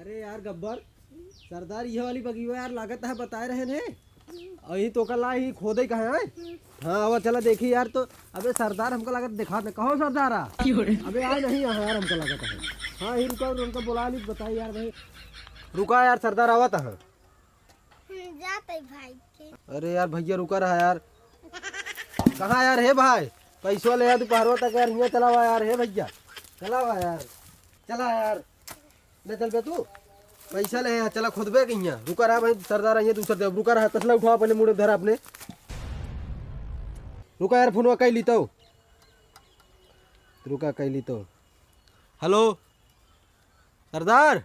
अरे यार गब्बर सरदार ये वाली बगियो यार लागत है बताए रहे ने अही तो कल ही खोदे कहाँ है। हाँ अब चला देखी यार तो अबे सरदार हमको लागत दिखा दे कहो सरदार अबे यार नहीं यहाँ यार हमको लागत है। हाँ ही रुका उनको बुला ली बताई यार भाई रुका यार सरदार आवत है जाते भाई के। अरे यार भैया रुका रहा यार कहाँ यार है भाई पैसों ले दोपहरों तक यार यहाँ चला हुआ यार है भैया चला हुआ यार चला यार ले चल बे तू पैसा ले यार चला खुदबे के यहाँ रुका रहा भाई सरदार ये दूसर दे रुका रहा तसला उठा पहले मुड़े धरा अपने रुका यार फोन कई ली तो रुका कई ली तो हेलो सरदार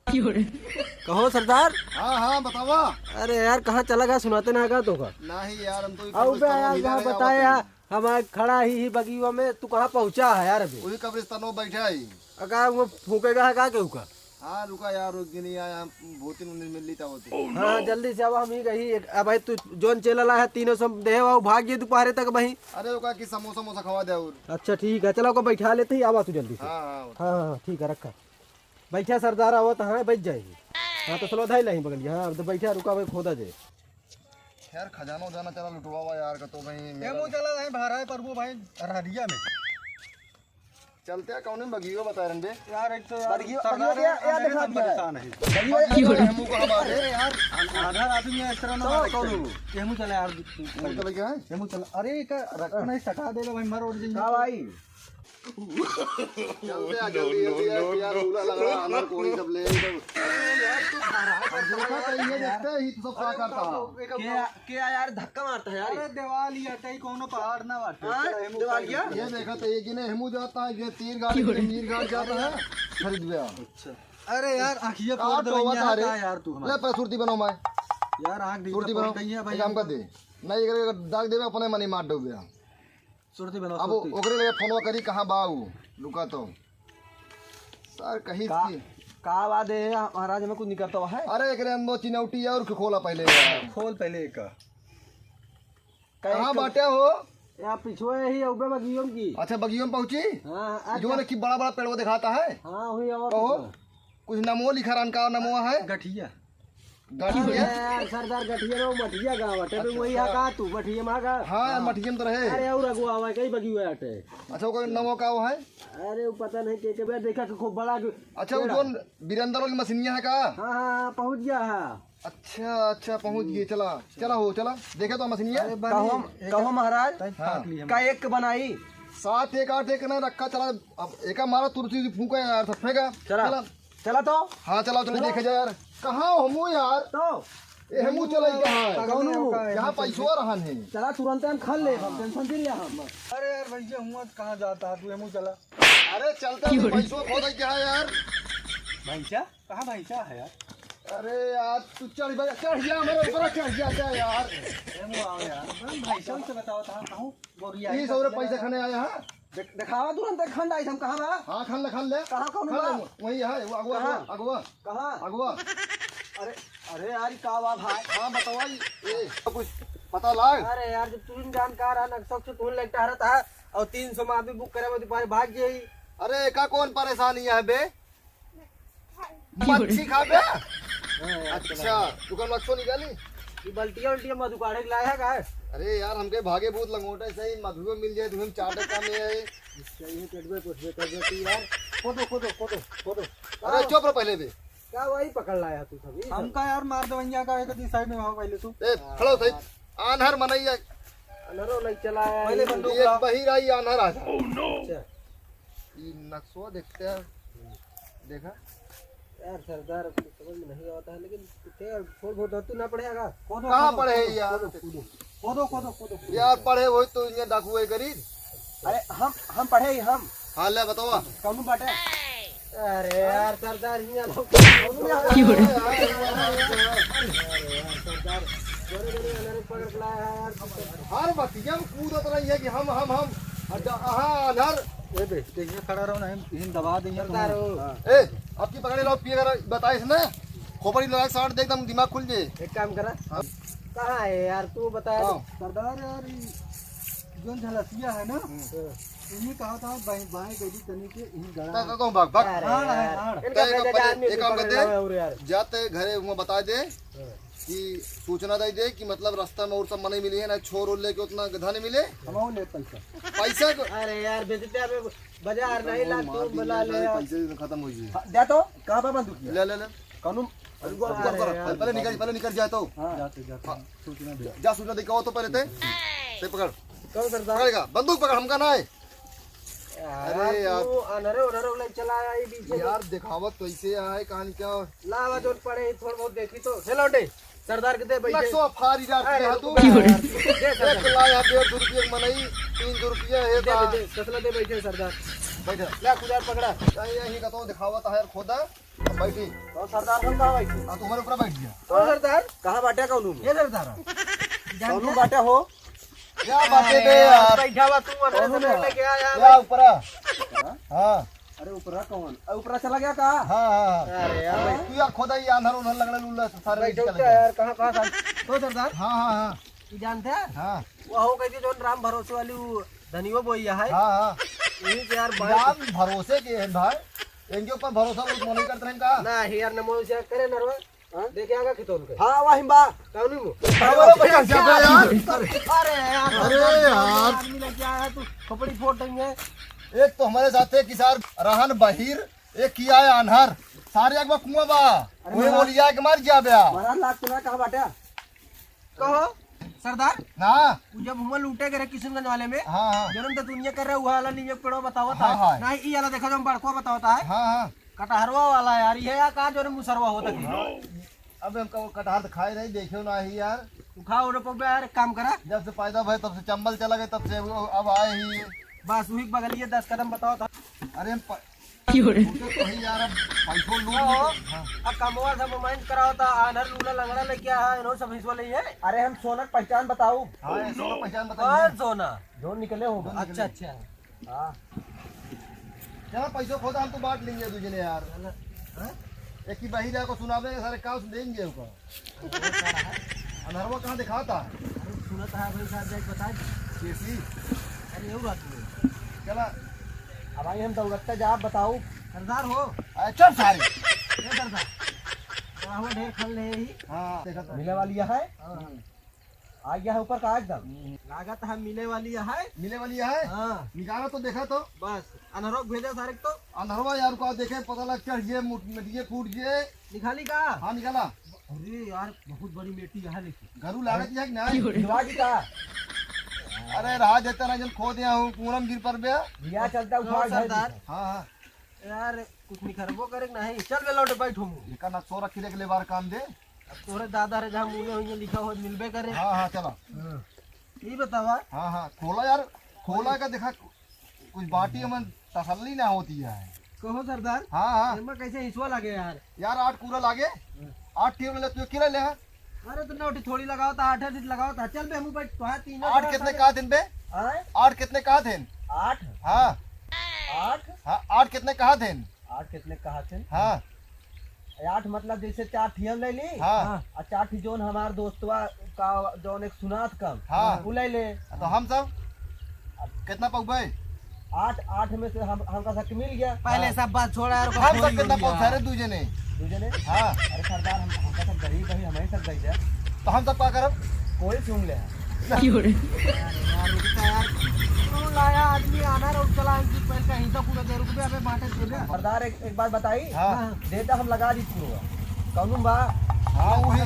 कहो सरदार। हाँ हाँ बतावा। अरे यार कहाँ चला गया सुनाते ना तो का नहीं यार हम तो अब यार कहाँ बताए यार हमारे खड़ा ही बगिया में तू कहाँ पहुँचा है यार अभी वही कब्रिस्तान में बैठा है। अगर वो फूकेगा है का केहू का। हाँ रुका यार रुक नहीं आया भूतिन मिल ली था वो तो। हाँ जल्दी से अब हम ही गई अब भाई तू जोन चेला ला है तीनों सब दे भाग गए दोपहर तक वही। अरे रुका कि समोसा मोसा खवा दे और। अच्छा ठीक है चलो को बैठा लेते ही आवा तू जल्दी से। हाँ हाँ ठीक है रखा बैठा सरदार आवा तो हाँ बैठ जाएगी। हाँ तो चलो धाई नहीं बगलिया हाँ तो बैठा रुका भाई खोदा जाए खैर खजाना जाना चला लुटवा यार का तो भाई चला नहीं बाहर है पर वो भाई अरहरिया में चलते हैं कौन बगियो बता रहे हैं यार एक तो परेशान है यार आधा आदमी इस तरह ना केमू चला यार केमू चला अरे का रखना नहीं सटा दे भाई मर उड़ जाएंगे भाई चलते आ जल्दी यार झूला लग रहा अनर कोई सब ले देखते ही तो सब क्या करता क्या यार धक्का मारता है यार। अरे दिवाली हटाई कोनो पहाड़ ना बाटे दिवालिया ये देखा तो एक ने हेमू जाता है ये तीर गाड़ी मीर गाड़ जाता है खरीद गया। अरे यार आंखिया काट फोड़ दे होगा तारे यार तू ले पर सुरती बनाओ मैं यार आंख सुरती बनाओ भाई काम कर दे नहीं करे दाग देवे अपने मनी मार दो गया सुरती बना अब ओकरे लगे फोनवा करी कहां बाऊ रुका तो सर कहीं का बात है महाराज में कुछ नहीं करता है। अरे एकरे अंदर चिनौटी और खोला पहले यार खोल पहले एक कहां बाटे हो यहाँ पिछुए ही उबे बगियों की। अच्छा बगियों में पहुंची हाँ जो ने की बड़ा बड़ा पेड़ वो दिखाता है। हाँ हुई और कहो कुछ नमो लिखा रन का नमो है गठिया गाड़ी यार सरदार गठिया रो मठिया गाँव अटे पे वही का तू मठिया माँ का। हाँ मठियम तो रहे। अरे और अगुआ हुआ कई बगी हुआ अटे। अच्छा वो नमो का वो है। अरे वो पता नहीं के बार देखा कि खूब बड़ा। अच्छा वो जो वीरेंद्र वाली मशीनिया है का। हाँ हाँ पहुँच गया है। अच्छा अच्छा पहुँच गई चला चला हो चला देखे तो मशीनिया कहो महाराज का एक बनाई 7 1 8 1 ना रखा चला अब एक मारा तुरसी फूका यार सब फेंका चला चला तो हाँ चला चलो देखे जाए यार कहाँ हमू यार तो हमू चला कहाँ यहाँ पैसों रहन है चला तुरंत हम खा ले हम टेंशन दे लिया हम। अरे यार भैया हुआ कहाँ जाता है तू एमू चला अरे चलते पैसों खो क्या है यार भैंसा कहाँ भैंसा है यार। अरे यार तू चढ़ गया मेरे ऊपर चढ़ गया क्या यार एमू आओ यार भैंसा से बताओ कहाँ बोरिया 30 और पैसे खाने आया है दिखावा तुरंत खंड आई हम कहाँ बा। हाँ खान ले कहाँ कौन वही है वो अगुआ अगुआ कहाँ अगुआ अरे अरे यार का बा भाई हाँ बताओ ये कुछ पता लाग। अरे यार जब तुम जानकार है नक्शा से तुम लगता रहता है और 300 में आदमी बुक करे वो तुम्हारे भाग गई। अरे का कौन परेशानी है बे मच्छी खा बे। अच्छा दुकान मच्छो निकाली ये बल्टिया उल्टिया मधु काढ़े लाया का है। अरे यार हमके भागे भूत लंगोटे सही मधु मिल जाए तुम्हें 4 टका में है सही पेट में कुछ कर देती यार। खोदो अरे चुप रहो पहले बे क्या वही पकड़ लाया तू सभी हमका यार मार दो भैया का एक साइड में हो पहले तू ए खड़ो सही आनहर मनैया नरो नहीं चला पहले बंदूक एक बहिर आई आनहर आ जा। अच्छा ये नक्शा देखते हैं देखा यार सरदार अपनी समझ में नहीं आता है लेकिन छोड़ बहुत तू ना पड़ेगा। कहाँ पढ़े यार खोदो यार पढ़े वही तो इन्हें डाकुए करी। अरे हम पढ़े हम हाँ ले बताओ कौन बाटे। अरे यार सरदार हर बतिया में कूदत रही है कि हम हाँ अनहर देखिए खड़ा रहो नहीं इन दबा देंगे ए अब की पकड़े लो पिए कर बताए इसने खोपड़ी लगा साठ दे एकदम दिमाग खुल जाए। एक काम करा कहाँ है यार तू बता। सरदार यार जो झलसिया है ना इन्हीं कहा था बाएं गई तनी के इन गड़ा तो भाग भाग इनका भेजा जा आदमी एक काम पकड़ना करते है और यार जाते घरे वो बता दे कि सूचना दे कि मतलब रास्ता में और सब मने मिली है ना छोर और लेके उतना गधा नहीं मिले हम ले पैसा पैसा अरे यार बेचते में बाजार नहीं ला तू बुला ले पैसे खत्म हो गई दे तो कहां पे बंदूक ले ले ले कानून पहले निकल जाए तो जाते सूचना दे जा सूचना दे तो पहले ते पकड़ कौन सरदार पकड़ेगा बंदूक पकड़ हमका ना है अरे यार तू अनरे उनरे ले चला आया ये बीच यार दिखावत तो ऐसे है कहानी क्या लावा जोन पड़े थोड़ा बहुत देखी तो हेलो डे सरदार कितने बैठे लक्षो फारी जा तू दे एक लाया 150 रुपये मनई 300 रुपये है ता दे कसला दे बैठे सरदार बैठ ले कुदार पकड़ा यही का तो दिखावत है खोदा बैठी तो सरदार हम कहां बैठे हां तुम्हारे ऊपर बैठ गया तो सरदार कहां बाटे कानून ये सरदार कानून बाटे हो क्या बातें बे यार बैठा हुआ तू अनरे से लेके आया क्या ऊपर हां अरे ऊपरा कौन ऊपरा चला गया कहां हां अरे यार तू यार खोदा ही अंधार उन्हर लगले लुल्ला सारे बैठो यार कहां तो सरदार हां हां हां तू जानते हैं हां वो हो कहती जोन राम भरोसे वाली वो धनियो बोइया है हां हां यही से यार राम भरोसे के है भाई इनके ऊपर भरोसा वो नहीं करते हैं का ना यार नमो से करे नरवा देखे आगा खितौन के हां वाहिम बा कौन मु अरे यार अरे यार अरे यार आदमी लेके आया तू कपड़ी फोड़ देंगे एक तो हमारे साथ है किसार रहन बहिर एक किया है अनहर सारे एक बार कुआं बा वो बोलिया के मार गया बया महाराज लाख तुना कहां बाटे कहो सरदार ना तू जब हम लूटे करे किशनगंज वाले में हां हां जनम तो दुनिया कर रहा हुआ वाला नहीं पेड़ो बतावा था हाँ, हाँ। नहीं ई वाला देखो जो बड़को बतावा है हां हां कटहरवा वाला यार ये या का जो मुसरवा होता कि अब हमका कटहर खाए नहीं देखियो ना ही यार तू खाओ रे पब्बे यार एक काम करा जब से पैदा भय तब से चंबल चला गए तब से अब आए ही बस वही बगल ये 10 कदम बताओ था अरे हम वही यार अब पैसों लूट अब कमवा सब माइंड कराओ था आनर लूला लंगड़ा ले क्या है इन्हों सब हिस्सा ले है अरे हम सोनक पहचान बताओ हां ऐसा तो पहचान बताइए कौन सोना जो निकले हो अच्छा अच्छा हां क्या पैसों खोदा हम तो बांट लेंगे दूसरे ने यार एक ही बहिरा को सुनावे सारे काम देंगे उसको अनहरवा कहाँ दिखाता है सुना था भाई साहब जाके बता केसी अरे ये बात नहीं चला अब भाई हम दौलतता जा बताओ सरदार हो चल सारे ये सरदार राहुल ढेर खल ले ही हाँ देखा था मिले वाली है आ गया है ऊपर का एकदम लागत है मिले वाली है मिले वाली है हां निकाला तो देखा तो बस अनहरोक भेजा सारे तो अनहरवा यार को देखे पता लग चढ़ गए मिटिए कूट गए निकाली का हाँ निकाला अरे यार बहुत बड़ी बेटी है लेकिन घरू लागत है कि नहीं दिवाली का अरे रहा देता ना जब खो दिया हूँ पूरम गिर पर बे लिया चलता उठा सरदार हाँ हाँ यार कुछ निखरबो करे नहीं चल बे लौटे बैठो मु एक ना सो रखी के लिए बार काम दे अब तोरे दादा रे जहां मुने हुई लिखा हो मिलबे करे हाँ हाँ चला ये बतावा हाँ हाँ खोला यार खोला का देखा कुछ बाटी हमें तसल्ली ना होती है कहो सरदार हाँ हाँ एमा कैसे हिस्सा लागे यार यार 8 कूड़ा लागे 8 टेबल ले तू किरा ले हाँ? अरे तो नोटी थोड़ी लगाओ था 8 दिन लगाओ था चल बे हम बैठ तो तीनों 8 कितने कहा थे बे 8 कितने कहा थे 8 हाँ 8 हाँ 8 कितने कहा थे 8 कितने कहा थे हाँ 8 मतलब जैसे 4 ठियम ले ली हाँ और 4 ठी जोन हमार दोस्तवा का जोन एक सुनात कम हाँ। वो ले ले तो हम सब कितना पकबे 8 में से हमका सक मिल गया पहले सब बात छोड़ा यार हम सब कितना पक सारे दूजे ने दूजे ने हाँ अरे सरदार हमका सब गरीब है हमें सब दे जा तो हम सब क्या करब कोई सुन ले यार तो लाया आदमी आना और चला इनकी पैसे का हिस्सा पूरा दे रुपए अबे बांटे दे दे सरदार एक बात बताई हाँ देता हम लगा दी पूरा कानून बा हाँ वही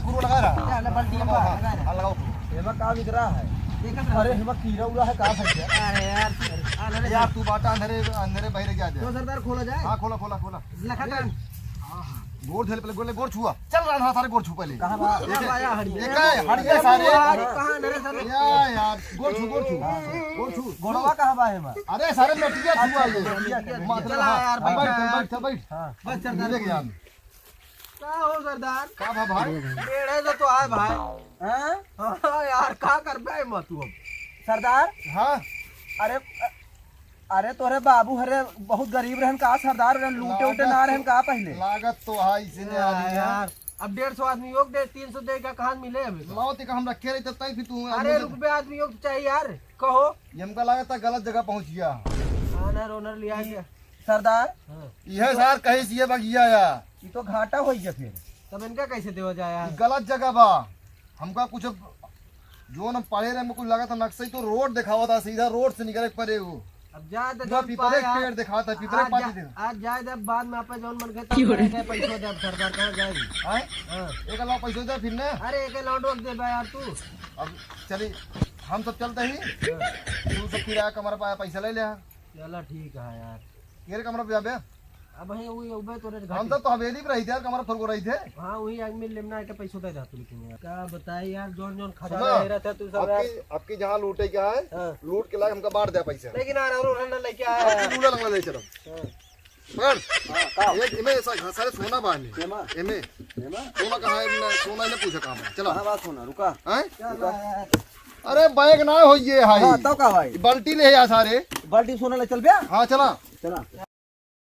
कुरो लगा रहा चल बल्टी में हाँ लगाओ हेमा का बिक रहा है देखा अरे हेमा कीड़ा उड़ा है कहाँ फंस गया अरे यार आना यार तू बाटा अंधेरे अंधेरे बहरे जा तो सरदार खोला जाए हाँ खोला खोला खोला लखा कर गोड़ झेल पहले गोड़ छुआ चल रहा सारे गोड़ छू पहले कहाँ बा आया हड़ी एक है हड़िया सारे कहां नरे सर यार गोड़ छू गोड़ छू गोड़वा कहाँ बा हेमा अरे सारे मेटिया छुआ ये चला यार बैठ बैठ हाँ बस सरदार मिलेगा यार का हो सरदार का भाई बेड़े से तो आए भाई हाँ? हां यार का कर बे मत तू अब सरदार हाँ अरे अरे तोरे बाबू हरे बहुत गरीब रहन का सरदार रहन लूटे उटे ना रहन का पहले लागत तो है इसने आ रही है यार अब 150 आदमी योग दे 300 दे का कहाँ मिले अभी तो? लाओ ते हम रखे रहे तब तक फिर तू अरे रुपये आदमी योग चाहिए यार कहो। ये हमका लगा था गलत जगह पहुंच गया। ऑनर ओनर लिया गया। सरदार यह सर कहीं से ये बगिया यार ये तो घाटा हो गया फिर। तब इनका कैसे देवा जाए यार? गलत जगह बा। हमका कुछ जो न पढ़े रहे कुछ लगा था नक्शा तो रोड दिखावा था सीधा रोड से निकले पड़े वो। अब जाए तो जो जब पीपरे पाए के पेड़ दिखा था पीपरे आज के पाती जा- थे। आज जाए जब बाद में आपे जौन मन गए पैसा दे। अब सरदार कहाँ जाएगी? हैं? हाँ। एक अलावा पैसे दे फिर ने। अरे एक लौट रोक दे बे यार तू। अब चली हम सब चलते ही तू सब फिर आया कमरा पाया पैसा ले लिया। चलो ठीक है यार। केरे कमरा पे जाबे अब वही वही उबे तोरे हम घाटी। सब तो हवेली पे रही थे यार कमरा थोड़ को रही थे। हाँ वही आदमी लेमना के पैसा दे तू लेकिन यार क्या बताए यार जौन जौन सुनो, खजा रह रहा था तू सब यार। आपकी जहाँ लूटे क्या है हाँ। लूट के लाके हमका बांट दिया पैसा। लेकिन यार और लेके आया आपकी लूड़ा लंगड़ा ले चलो। पकड़ ये इमे ऐसा सारे सोना बांध ले एमा इमे एमा सोना कहाँ है इमे सोना इन्हें पूछा कहाँ है चलो। कहाँ बात होना रुका। हैं? चलो यार। अरे बैग ना हो ये हाई हाँ तब का भाई बाल्टी ले आ सारे। बाल्टी सोना ले चल बे। हाँ चला चला